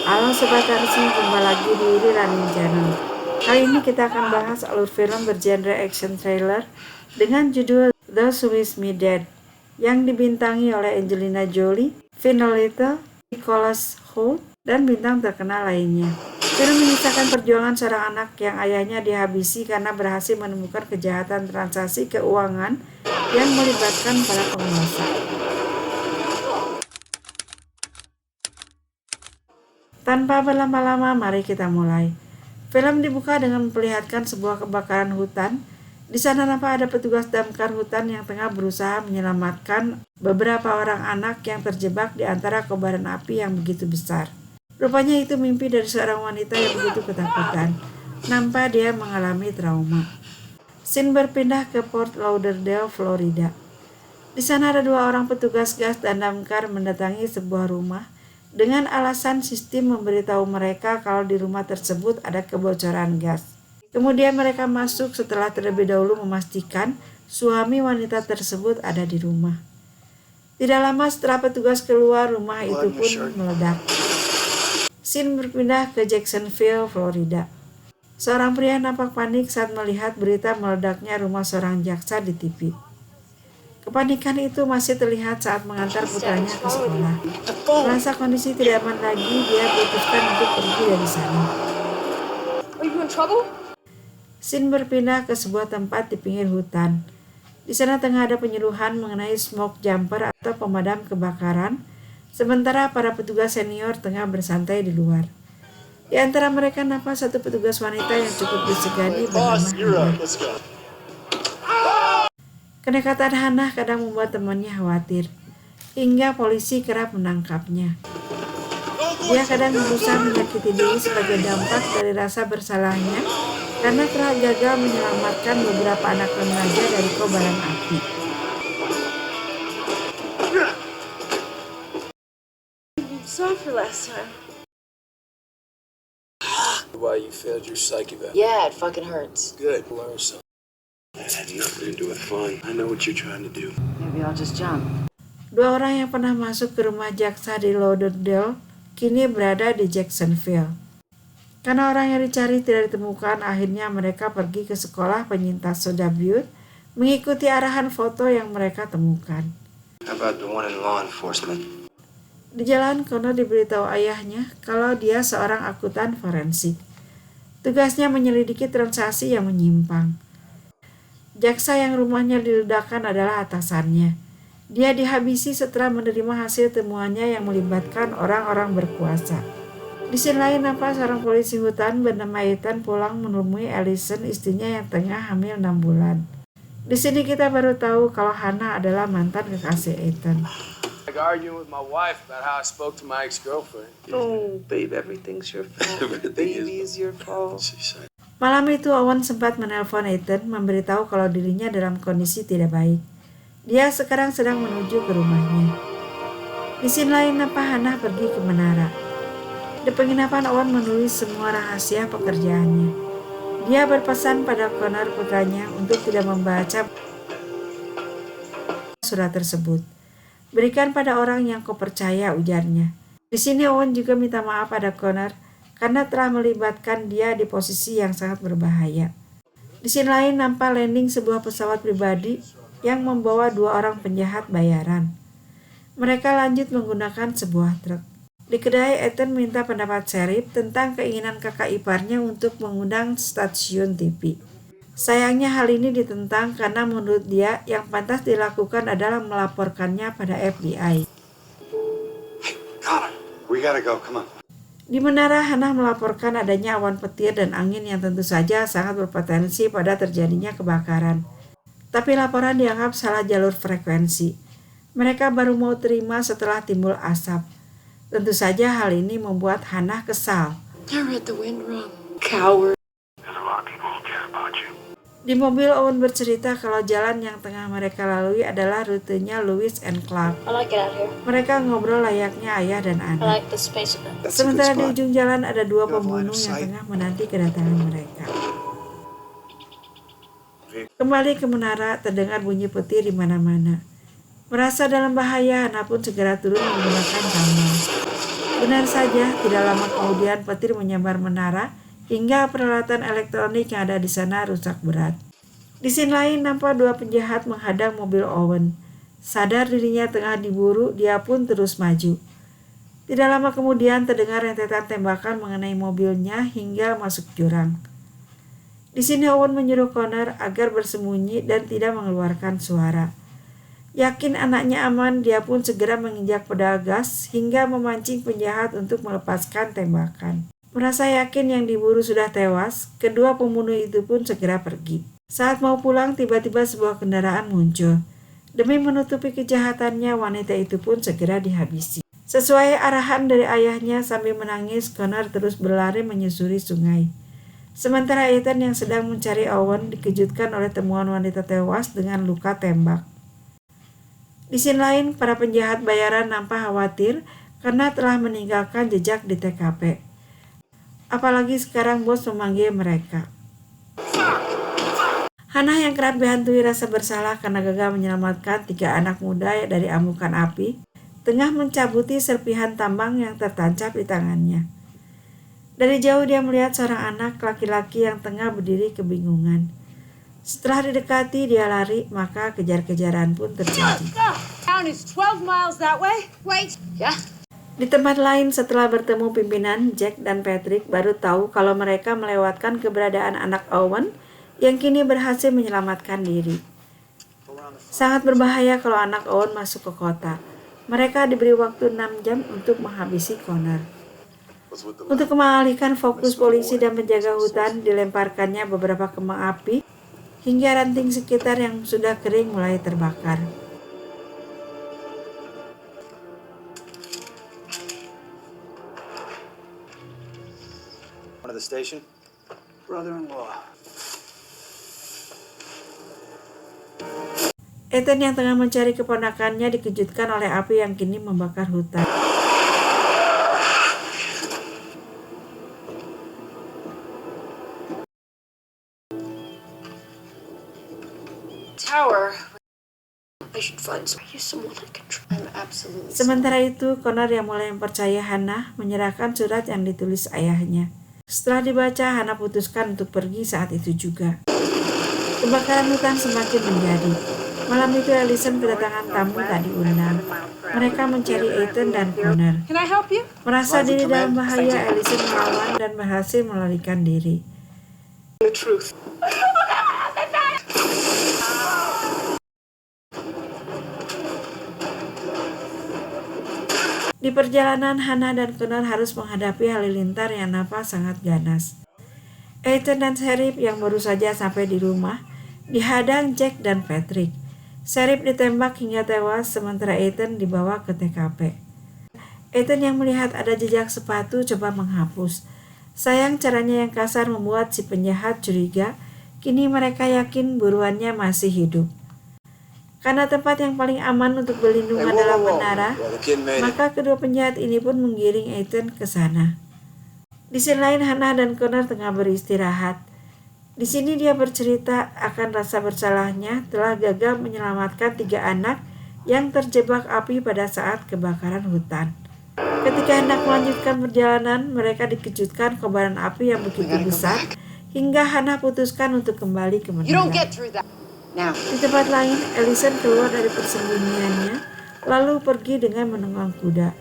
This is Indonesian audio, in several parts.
Halo Sobat Arsi, jumpa lagi di Running Channel. Kali ini kita akan bahas alur film bergenre action thriller dengan judul The Swiss Me Dead yang dibintangi oleh Angelina Jolie, Vin Diesel, Nicholas Hoult, dan bintang terkenal lainnya. Film mengisahkan perjuangan seorang anak yang ayahnya dihabisi karena berhasil menemukan kejahatan transaksi keuangan yang melibatkan para penguasa. Tanpa berlama-lama, mari kita mulai. Film dibuka dengan memperlihatkan sebuah kebakaran hutan. Di sana nampak ada petugas damkar hutan yang tengah berusaha menyelamatkan beberapa orang anak yang terjebak di antara kobaran api yang begitu besar. Rupanya itu mimpi dari seorang wanita yang begitu ketakutan. Nampak dia mengalami trauma. Scene berpindah ke Fort Lauderdale, Florida. Di sana ada dua orang petugas gas dan damkar mendatangi sebuah rumah dengan alasan sistem memberitahu mereka kalau di rumah tersebut ada kebocoran gas. Kemudian mereka masuk setelah terlebih dahulu memastikan suami wanita tersebut ada di rumah. Tidak lama setelah petugas keluar, rumah itu pun meledak. Scene berpindah ke Jacksonville, Florida. Seorang pria nampak panik saat melihat berita meledaknya rumah seorang jaksa di TV. Kepanikan itu masih terlihat saat mengantar putranya ke sekolah. Merasa kondisi tidak aman lagi, dia putuskan untuk pergi dari sana. Scene berpindah ke sebuah tempat di pinggir hutan. Di sana tengah ada penyuluhan mengenai smoke jumper atau pemadam kebakaran, sementara para petugas senior tengah bersantai di luar. Di antara mereka nampak satu petugas wanita yang cukup disegani bernama Hannah. Kedekatan Hannah kadang membuat temannya khawatir, hingga polisi kerap menangkapnya. Dia kadang berusaha menyakiti diri sebagai dampak dari rasa bersalahnya karena telah gagal menyelamatkan beberapa anak remaja dari kobaran api. Why you failed your psych eval? Yeah, it fucking hurts. Good. Learn something. That had nothing to do with fun. I know what you're trying to do. Maybe I'll just jump. Dua orang yang pernah masuk ke rumah jaksa di Lauderdale kini berada di Jacksonville. Karena orang yang dicari tidak ditemukan, akhirnya mereka pergi ke sekolah penyintas soda Butte mengikuti arahan foto yang mereka temukan. How about the one in law enforcement? Di jalan, Connor diberitahu ayahnya kalau dia seorang akuntan forensik. Tugasnya menyelidiki transaksi yang menyimpang. Jaksa yang rumahnya diledakkan adalah atasannya. Dia dihabisi setelah menerima hasil temuannya yang melibatkan orang-orang berkuasa. Di sisi lain nampak seorang polisi hutan bernama Ethan pulang menemui Allison, istrinya yang tengah hamil 6 bulan. Di sini kita baru tahu kalau Hannah adalah mantan kekasih Ethan. Like arguing with my wife about how I spoke to my ex-girlfriend. Oh, babe, everything's your fault. The baby is your fault. Malam itu Owen sempat menelpon Ethan memberitahu kalau dirinya dalam kondisi tidak baik. Dia sekarang sedang menuju ke rumahnya. Di sini lain nampak Hannah pergi ke menara. Di penginapan Owen menulis semua rahasia pekerjaannya. Dia berpesan pada Connor putranya untuk tidak membaca surat tersebut. Berikan pada orang yang kau percaya, ujarnya. Di sini Owen juga minta maaf pada Connor karena telah melibatkan dia di posisi yang sangat berbahaya. Di sini lain nampak landing sebuah pesawat pribadi yang membawa dua orang penjahat bayaran. Mereka lanjut menggunakan sebuah truk. Di kedai, Ethan minta pendapat Sheriff tentang keinginan kakak iparnya untuk mengundang stasiun TV. Sayangnya hal ini ditentang karena menurut dia yang pantas dilakukan adalah melaporkannya pada FBI. Hey, Connor, we gotta go, come on. Di menara, Hannah melaporkan adanya awan petir dan angin yang tentu saja sangat berpotensi pada terjadinya kebakaran. Tapi laporan dianggap salah jalur frekuensi. Mereka baru mau terima setelah timbul asap. Tentu saja hal ini membuat Hannah kesal. I read the wind wrong. Coward. There's a lot of people who care about you. Di mobil, Owen bercerita kalau jalan yang tengah mereka lalui adalah rutenya Lewis and Clark. I like it out here. Mereka ngobrol layaknya ayah dan I anak. like the space of it. That's a good Sementara di spot. ujung jalan ada dua You have line pembunuh of yang sight. tengah menanti kedatangan mereka. Kembali ke menara, terdengar bunyi petir di mana-mana. Merasa dalam bahaya, Hannah pun segera turun menggunakan kamera. Benar saja, tidak lama kemudian petir menyebar menara hingga peralatan elektronik yang ada di sana rusak berat. Di sisi lain, nampak dua penjahat menghadang mobil Owen. Sadar dirinya tengah diburu, dia pun terus maju. Tidak lama kemudian terdengar rentetan tembakan mengenai mobilnya hingga masuk jurang. Di sini Owen menyuruh Connor agar bersembunyi dan tidak mengeluarkan suara. Yakin anaknya aman, dia pun segera menginjak pedal gas hingga memancing penjahat untuk melepaskan tembakan. Merasa yakin yang diburu sudah tewas, kedua pembunuh itu pun segera pergi. Saat mau pulang, tiba-tiba sebuah kendaraan muncul. Demi menutupi kejahatannya, wanita itu pun segera dihabisi. Sesuai arahan dari ayahnya, sambil menangis, Connor terus berlari menyusuri sungai. Sementara Ethan yang sedang mencari Owen dikejutkan oleh temuan wanita tewas dengan luka tembak. Di sisi lain, para penjahat bayaran nampak khawatir karena telah meninggalkan jejak di TKP. Apalagi sekarang bos memanggil mereka. Hannah yang kerap dihantui rasa bersalah karena gagal menyelamatkan 3 anak muda dari amukan api, tengah mencabuti serpihan tambang yang tertancap di tangannya. Dari jauh dia melihat seorang anak laki-laki yang tengah berdiri kebingungan. Setelah didekati, dia lari, maka kejar-kejaran pun terjadi. Town is 12 miles that way. Wait. Yeah? Di tempat lain, setelah bertemu pimpinan, Jack dan Patrick baru tahu kalau mereka melewatkan keberadaan anak Owen yang kini berhasil menyelamatkan diri. Sangat berbahaya kalau anak Owen masuk ke kota. Mereka diberi waktu 6 jam untuk menghabisi Connor. Untuk mengalihkan fokus polisi dan penjaga hutan, dilemparkannya beberapa kembang api hingga ranting sekitar yang sudah kering mulai terbakar. One of the station? Brother-in-law. Ethan yang tengah mencari keponakannya dikejutkan oleh api yang kini membakar hutan. Tower. I should find someone I can trust. I'm absolutely. Sementara itu, Connor yang mulai mempercayai Hannah menyerahkan surat yang ditulis ayahnya. Setelah dibaca, Hannah putuskan untuk pergi saat itu juga. Kebakaran hutan semakin menjadi. Malam itu Allison kedatangan tamu tak diundang. Mereka mencari Ethan dan Connor. Can I help you? Merasa diri dalam bahaya, Allison melawan dan berhasil melarikan diri. The truth. Di perjalanan, Hannah dan Connor harus menghadapi halilintar yang nampak sangat ganas. Ethan dan Sheriff yang baru saja sampai di rumah dihadang Jack dan Patrick. Sheriff ditembak hingga tewas, sementara Ethan dibawa ke TKP. Ethan yang melihat ada jejak sepatu coba menghapus. Sayang, caranya yang kasar membuat si penjahat curiga. Kini mereka yakin buruannya masih hidup. Karena tempat yang paling aman untuk berlindung adalah menara, maka kedua penjahat ini pun menggiring Ethan ke sana. Di sisi lain, Hannah dan Connor tengah beristirahat. Di sini dia bercerita akan rasa bersalahnya telah gagal menyelamatkan 3 anak yang terjebak api pada saat kebakaran hutan. Ketika hendak melanjutkan perjalanan, mereka dikejutkan kobaran api yang begitu besar hingga Hannah putuskan untuk kembali ke You don't menara. get through that. Now. Di tempat lain, Allison keluar dari persembunyiannya, lalu pergi dengan menunggang kuda.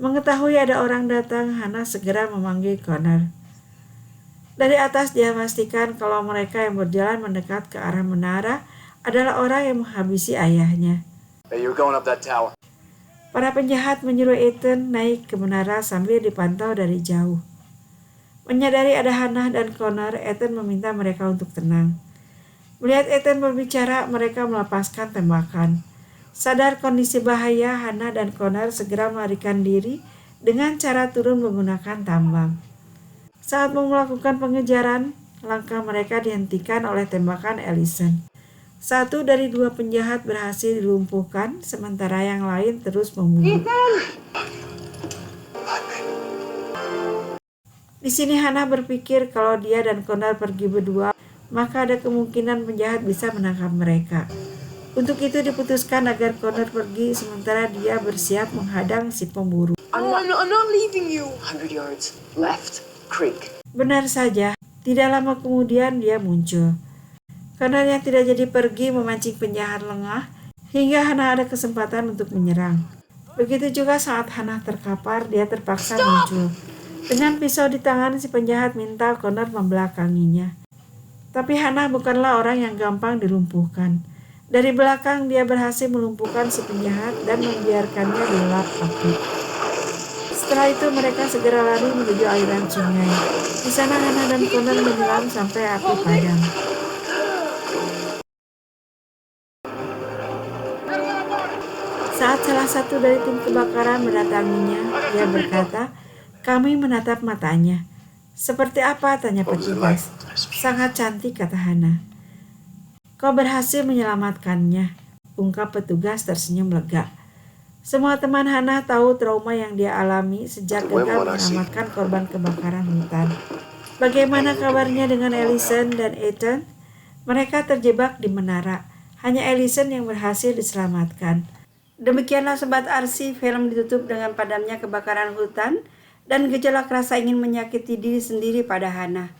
Mengetahui ada orang datang, Hannah segera memanggil Connor. Dari atas dia memastikan kalau mereka yang berjalan mendekat ke arah menara adalah orang yang menghabisi ayahnya. Hey, you're going up that tower. Para penjahat menyuruh Ethan naik ke menara sambil dipantau dari jauh. Menyadari ada Hannah dan Connor, Ethan meminta mereka untuk tenang. Melihat Ethan berbicara, mereka melepaskan tembakan. Sadar kondisi bahaya, Hannah dan Connor segera melarikan diri dengan cara turun menggunakan tambang. Saat mau melakukan pengejaran, langkah mereka dihentikan oleh tembakan Allison. 1 dari 2 penjahat berhasil dilumpuhkan, sementara yang lain terus membunuh. Di sini Hannah berpikir kalau dia dan Connor pergi berdua maka ada kemungkinan penjahat bisa menangkap mereka. Untuk itu diputuskan agar Connor pergi sementara dia bersiap menghadang si pemburu. I'm not leaving you. 100 yards left, creek. Benar saja, tidak lama kemudian dia muncul. Connor yang tidak jadi pergi memancing penjahat lengah hingga Hannah ada kesempatan untuk menyerang. Begitu juga saat Hannah terkapar, dia terpaksa muncul. Dengan pisau di tangan, si penjahat minta Connor membelakanginya. Tapi Hannah bukanlah orang yang gampang dilumpuhkan. Dari belakang dia berhasil melumpuhkan si penjahat dan membiarkannya dilap api. Setelah itu mereka segera lari menuju aliran sungai. Di sana Hannah dan Connor menyelam sampai api padam. Saat salah satu dari tim kebakaran mendatanginya, dia berkata, "Kami menatap matanya." "Seperti apa?" tanya petugas. "Sangat cantik," kata Hannah. "Kau berhasil menyelamatkannya," ungkap petugas tersenyum lega. Semua teman Hannah tahu trauma yang dia alami sejak gagal menyelamatkan korban kebakaran hutan. Bagaimana kabarnya dengan Allison dan Ethan? Mereka terjebak di menara. Hanya Allison yang berhasil diselamatkan. Demikianlah Sobat Arsy, film ditutup dengan padamnya kebakaran hutan dan gejolak rasa ingin menyakiti diri sendiri pada Hannah.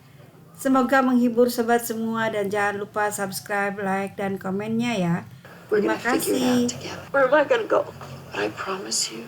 Semoga menghibur sobat semua dan jangan lupa subscribe, like, dan komennya ya. We're Terima gonna figure it kasih. out together. Where am I gonna go? But I promise you,